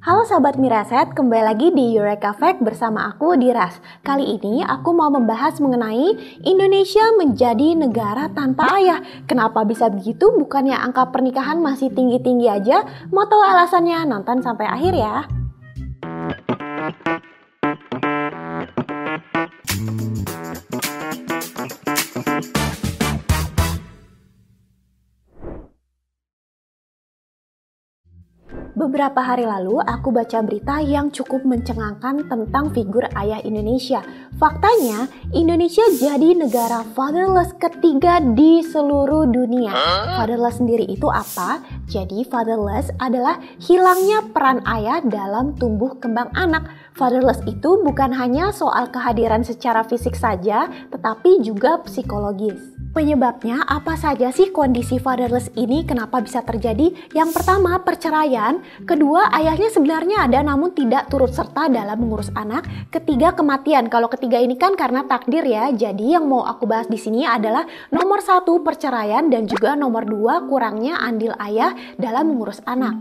Halo sahabat Miraset, kembali lagi di Eureka Fact bersama aku Diras. Kali ini aku mau membahas mengenai Indonesia menjadi negara tanpa ayah. Kenapa bisa begitu? Bukannya angka pernikahan masih tinggi-tinggi aja? Mau tahu alasannya? Nonton sampai akhir ya. Beberapa hari lalu aku baca berita yang cukup mencengangkan tentang figur ayah Indonesia. Faktanya, Indonesia jadi negara fatherless ketiga di seluruh dunia. Fatherless sendiri itu apa? Jadi fatherless adalah hilangnya peran ayah dalam tumbuh kembang anak. Fatherless itu bukan hanya soal kehadiran secara fisik saja, tetapi juga psikologis. Penyebabnya apa saja sih kondisi fatherless ini? Kenapa bisa terjadi? Yang pertama, perceraian. Kedua, ayahnya sebenarnya ada namun tidak turut serta dalam mengurus anak. Ketiga, kematian. Kalau ketiga ini kan karena takdir ya. Jadi yang mau aku bahas di sini adalah nomor 1 perceraian dan juga nomor 2 kurangnya andil ayah dalam mengurus anak.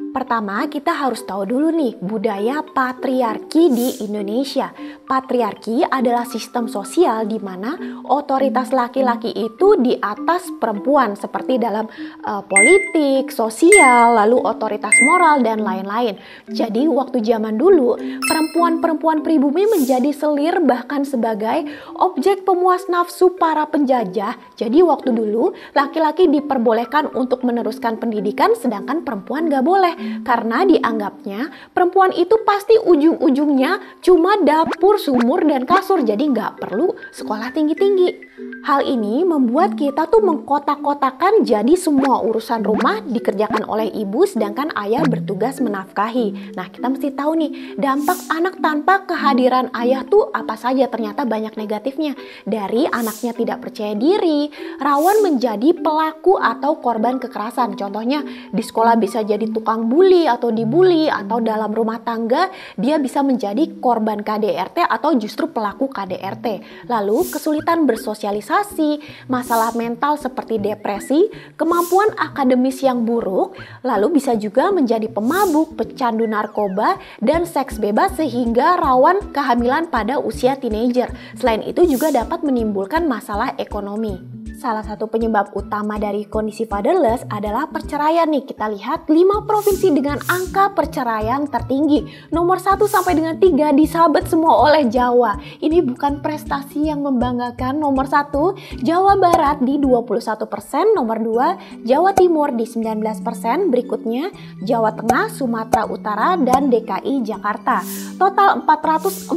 Pertama, kita harus tahu dulu nih budaya patriarki di Indonesia. Patriarki adalah sistem sosial di mana otoritas laki-laki itu di atas perempuan seperti dalam politik, sosial, lalu otoritas moral dan lain-lain. Jadi waktu zaman dulu, perempuan-perempuan pribumi menjadi selir bahkan sebagai objek pemuas nafsu para penjajah. Jadi waktu dulu, laki-laki diperbolehkan untuk meneruskan pendidikan sedangkan perempuan gak boleh. Karena dianggapnya perempuan itu pasti ujung-ujungnya cuma dapur, sumur, dan kasur. Jadi nggak perlu sekolah tinggi-tinggi. Hal ini membuat kita tuh mengkotak-kotakan jadi semua urusan rumah dikerjakan oleh ibu sedangkan ayah bertugas menafkahi. Nah, kita mesti tahu nih dampak anak tanpa kehadiran ayah tuh apa saja. Ternyata banyak negatifnya. Dari anaknya tidak percaya diri, rawan menjadi pelaku atau korban kekerasan. Contohnya di sekolah bisa jadi tukang bully atau dibully, atau dalam rumah tangga dia bisa menjadi korban KDRT atau justru pelaku KDRT. Lalu kesulitan bersosialisasi, masalah mental seperti depresi, kemampuan akademis yang buruk, lalu bisa juga menjadi pemabuk, pecandu narkoba, dan seks bebas sehingga rawan kehamilan pada usia teenager. Selain itu juga dapat menimbulkan masalah ekonomi. Salah satu penyebab utama dari kondisi fatherless adalah perceraian nih. Kita lihat 5 provinsi dengan angka perceraian tertinggi. Nomor 1 sampai dengan 3 disabet semua oleh Jawa. Ini bukan prestasi yang membanggakan. Nomor 1, Jawa Barat di 21%, nomor 2, Jawa Timur di 19%, berikutnya Jawa Tengah, Sumatera Utara, dan DKI Jakarta. Total 447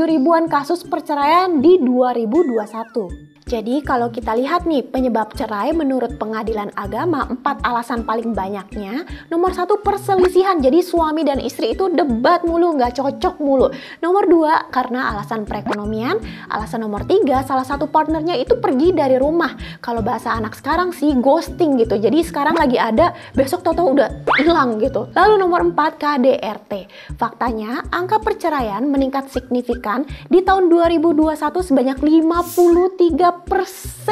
ribuan kasus perceraian di 2021. Jadi kalau kita lihat nih penyebab cerai menurut Pengadilan Agama, 4 alasan paling banyaknya. Nomor 1, perselisihan. Jadi suami dan istri itu debat mulu, nggak cocok mulu. Nomor 2, karena alasan perekonomian. Alasan nomor 3, salah satu partnernya itu pergi dari rumah. Kalau bahasa anak sekarang sih ghosting gitu. Jadi sekarang lagi ada, besok tau-tau udah hilang gitu. Lalu nomor 4, KDRT. Faktanya angka perceraian meningkat signifikan di tahun 2021 sebanyak 53%.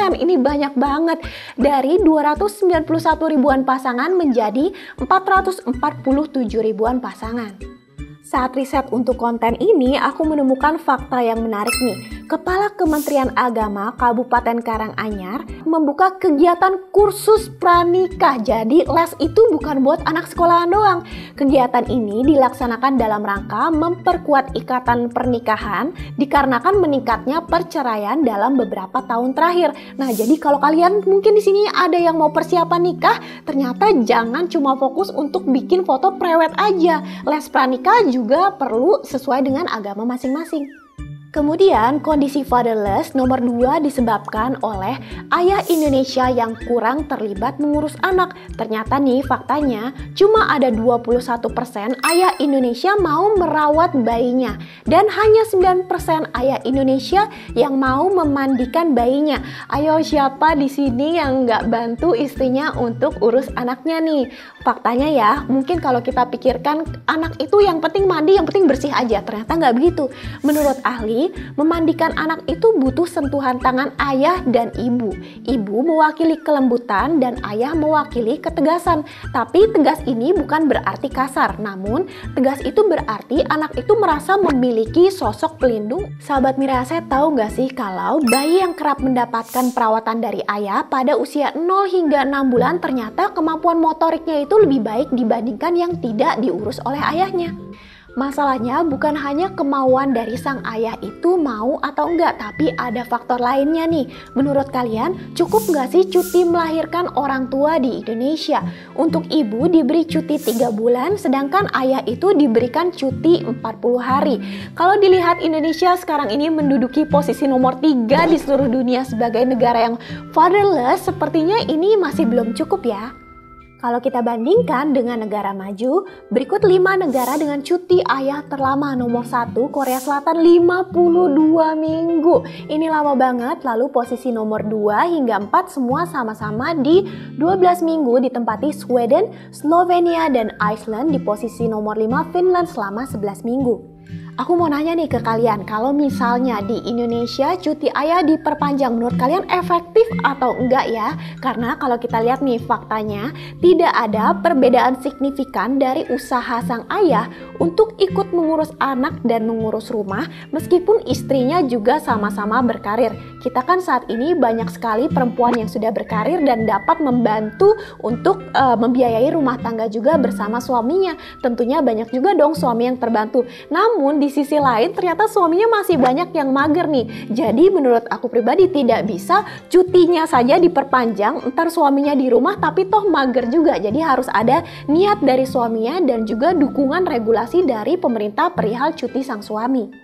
Ini banyak banget. Dari 291 ribuan pasangan menjadi 447 ribuan pasangan. Saat riset untuk konten ini, aku menemukan fakta yang menarik nih. Kepala Kementerian Agama Kabupaten Karanganyar membuka kegiatan kursus pranikah. Jadi les itu bukan buat anak sekolahan doang. Kegiatan ini dilaksanakan dalam rangka memperkuat ikatan pernikahan dikarenakan meningkatnya perceraian dalam beberapa tahun terakhir. Nah, jadi kalau kalian mungkin di sini ada yang mau persiapan nikah, ternyata jangan cuma fokus untuk bikin foto prewed aja. Les pranikah juga perlu sesuai dengan agama masing-masing. Kemudian kondisi fatherless nomor 2 disebabkan oleh ayah Indonesia yang kurang terlibat mengurus anak. Ternyata nih faktanya cuma ada 21% ayah Indonesia mau merawat bayinya dan hanya 9% ayah Indonesia yang mau memandikan bayinya. Ayo siapa di sini yang nggak bantu istrinya untuk urus anaknya nih? Faktanya ya, mungkin kalau kita pikirkan anak itu yang penting mandi, yang penting bersih aja. Ternyata nggak begitu. Menurut ahli, Jadi, memandikan anak itu butuh sentuhan tangan ayah dan ibu. Ibu mewakili kelembutan dan ayah mewakili ketegasan. Tapi tegas ini bukan berarti kasar, namun tegas itu berarti anak itu merasa memiliki sosok pelindung. Sahabat Miraset, tahu nggak sih kalau bayi yang kerap mendapatkan perawatan dari ayah pada usia 0 hingga 6 bulan ternyata kemampuan motoriknya itu lebih baik dibandingkan yang tidak diurus oleh ayahnya. Masalahnya bukan hanya kemauan dari sang ayah itu mau atau enggak, tapi ada faktor lainnya nih. Menurut kalian, cukup nggak sih cuti melahirkan orang tua di Indonesia? Untuk ibu diberi cuti 3 bulan, sedangkan ayah itu diberikan cuti 40 hari. Kalau dilihat Indonesia sekarang ini menduduki posisi nomor 3 di seluruh dunia sebagai negara yang fatherless, sepertinya ini masih belum cukup ya. Kalau kita bandingkan dengan negara maju, berikut 5 negara dengan cuti ayah terlama. Nomor 1, Korea Selatan 52 minggu. Ini lama banget. Lalu posisi nomor 2 hingga 4 semua sama-sama di 12 minggu ditempati Sweden, Slovenia, dan Iceland. Di posisi nomor 5 Finland selama 11 minggu. Aku mau nanya nih ke kalian, kalau misalnya di Indonesia cuti ayah diperpanjang, menurut kalian efektif atau enggak ya? Karena kalau kita lihat nih faktanya, tidak ada perbedaan signifikan dari usaha sang ayah untuk ikut mengurus anak dan mengurus rumah, meskipun istrinya juga sama-sama berkarir. Kita kan saat ini banyak sekali perempuan yang sudah berkarir dan dapat membantu untuk membiayai rumah tangga juga bersama suaminya. Tentunya banyak juga dong suami yang terbantu. Namun di sisi lain ternyata suaminya masih banyak yang mager nih. Jadi menurut aku pribadi tidak bisa cutinya saja diperpanjang, ntar suaminya di rumah tapi toh mager juga. Jadi harus ada niat dari suaminya dan juga dukungan regulasi dari pemerintah perihal cuti sang suami.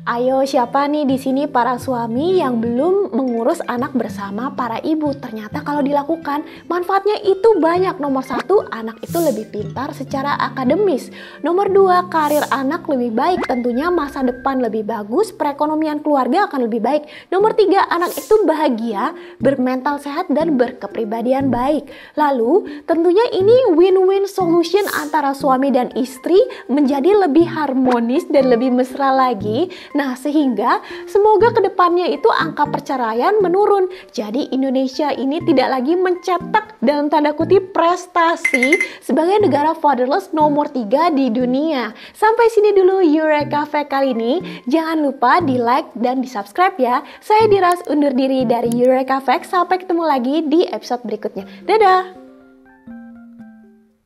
Ayo, siapa nih di sini para suami yang belum mengurus anak bersama para ibu? Ternyata kalau dilakukan manfaatnya itu banyak. Nomor 1, anak itu lebih pintar secara akademis. Nomor 2, karir anak lebih baik. Tentunya masa depan lebih bagus, perekonomian keluarga akan lebih baik. Nomor 3, anak itu bahagia, bermental sehat dan berkepribadian baik. Lalu tentunya ini win-win solution antara suami dan istri menjadi lebih harmonis dan lebih mesra lagi. Nah, sehingga semoga kedepannya itu angka perceraian menurun. Jadi Indonesia ini tidak lagi mencetak dalam tanda kutip prestasi sebagai negara fatherless nomor 3 di dunia. Sampai sini dulu Eureka Fact kali ini. Jangan lupa di like dan di subscribe ya. Saya Diras undur diri dari Eureka Fact. Sampai ketemu lagi di episode berikutnya. Dadah!